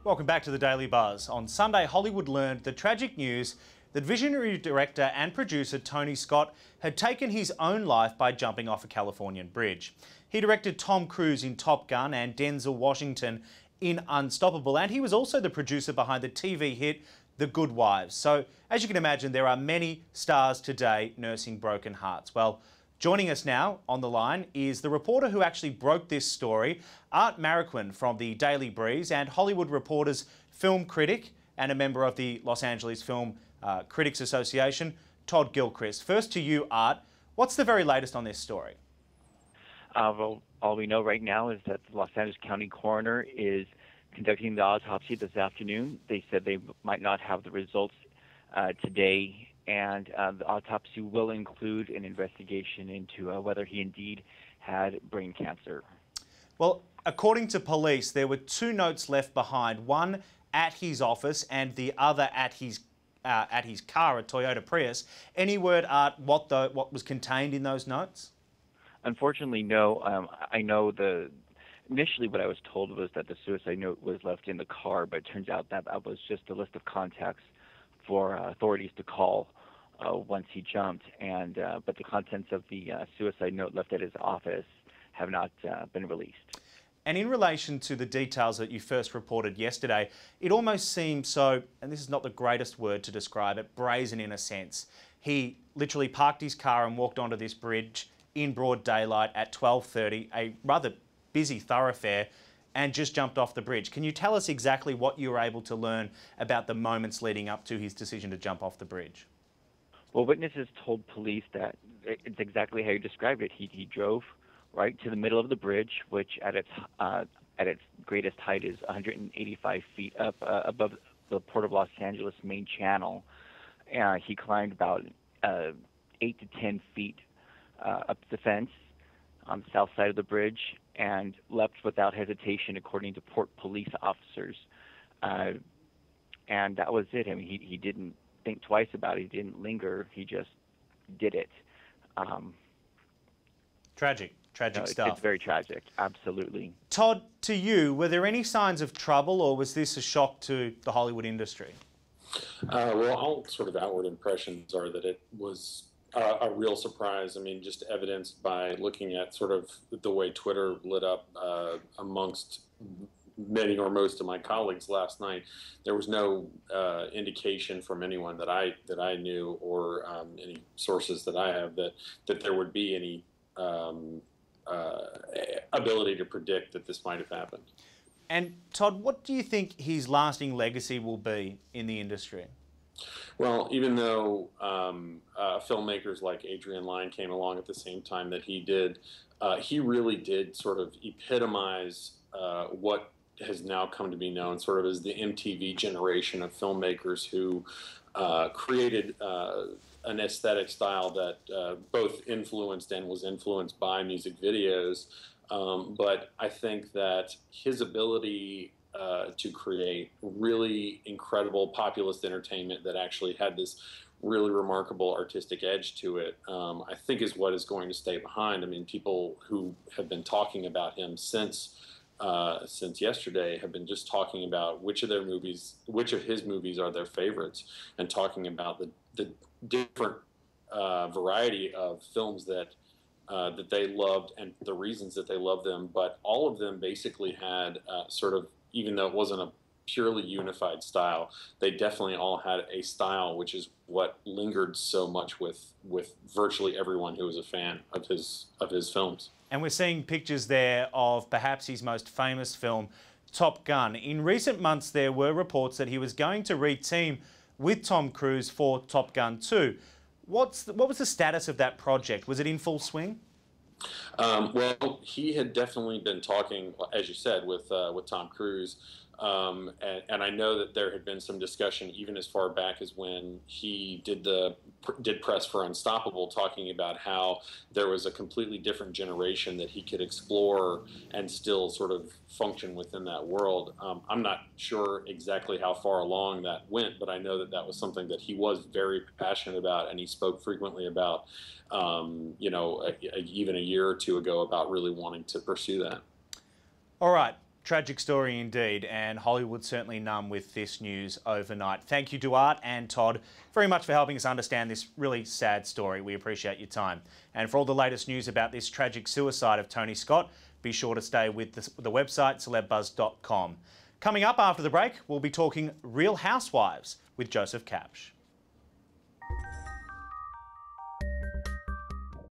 Welcome back to the Daily Buzz. On Sunday, Hollywood learned the tragic news that visionary director and producer Tony Scott had taken his own life by jumping off a Californian bridge. He directed Tom Cruise in Top Gun and Denzel Washington in Unstoppable, and he was also the producer behind the TV hit The Good Wives. So, as you can imagine, there are many stars today nursing broken hearts. Well, joining us now on the line is the reporter who actually broke this story, Art Marroquin from the Daily Breeze, and Hollywood Reporter's film critic and a member of the Los Angeles Film Critics Association, Todd Gilchrist. First to you, Art. What's the very latest on this story? Well, all we know right now is that the Los Angeles County coroner is conducting the autopsy this afternoon. They said they might not have the results today, and the autopsy will include an investigation into whether he indeed had brain cancer. Well, according to police, there were two notes left behind, one at his office and the other at his car, a Toyota Prius. Any word, Art, what was contained in those notes? Unfortunately, no. I know initially what I was told was that the suicide note was left in the car, but it turns out that was just a list of contacts for authorities to call once he jumped. But the contents of the suicide note left at his office have not been released. And in relation to the details that you first reported yesterday, it almost seems so, and this is not the greatest word to describe it, brazen in a sense. He literally parked his car and walked onto this bridge in broad daylight at 12:30, a rather busy thoroughfare, and just jumped off the bridge. Can you tell us exactly what you were able to learn about the moments leading up to his decision to jump off the bridge? Well, witnesses told police that it's exactly how you described it. He drove right to the middle of the bridge, which at its greatest height is 185 feet up above the Port of Los Angeles main channel. He climbed about 8 to 10 feet up the fence on the south side of the bridge and leapt without hesitation, according to Port police officers. And that was it. I mean, he didn't think twice about it. He didn't linger. He just did it. Tragic stuff. It's very tragic, absolutely. Todd, to you, were there any signs of trouble, or was this a shock to the Hollywood industry? Well, all sort of outward impressions are that it was a real surprise. I mean, just evidenced by looking at sort of the way Twitter lit up amongst many or most of my colleagues last night. There was no indication from anyone that I knew or any sources that I have that there would be any ability to predict that this might have happened. And Todd, what do you think his lasting legacy will be in the industry? Well, even though filmmakers like Adrian Lyne came along at the same time that he did, he really did sort of epitomize what has now come to be known sort of as the MTV generation of filmmakers who created an aesthetic style that both influenced and was influenced by music videos. But I think that his ability to create really incredible populist entertainment that actually had this really remarkable artistic edge to it, I think is what is going to stay behind. I mean, people who have been talking about him since yesterday have been just talking about which of his movies are their favorites, and talking about the different variety of films that they loved and the reasons that they loved them. But all of them basically had sort of, even though it wasn't a purely unified style, they definitely all had a style, which is what lingered so much with virtually everyone who was a fan of his films. And we're seeing pictures there of perhaps his most famous film, Top Gun. In recent months, there were reports that he was going to re-team with Tom Cruise for Top Gun 2. What was the status of that project? Was it in full swing? Well, he had definitely been talking, as you said, with Tom Cruise. And I know that there had been some discussion even as far back as when he did press for Unstoppable, talking about how there was a completely different generation that he could explore and still sort of function within that world. I'm not sure exactly how far along that went, but I know that that was something that he was very passionate about, and he spoke frequently about, even a year or two ago, about really wanting to pursue that. All right. Tragic story indeed, and Hollywood certainly numb with this news overnight. Thank you, Duarte and Todd, very much for helping us understand this really sad story. We appreciate your time. And for all the latest news about this tragic suicide of Tony Scott, be sure to stay with the website celebbuzz.com. Coming up after the break, we'll be talking Real Housewives with Joseph Kapsch.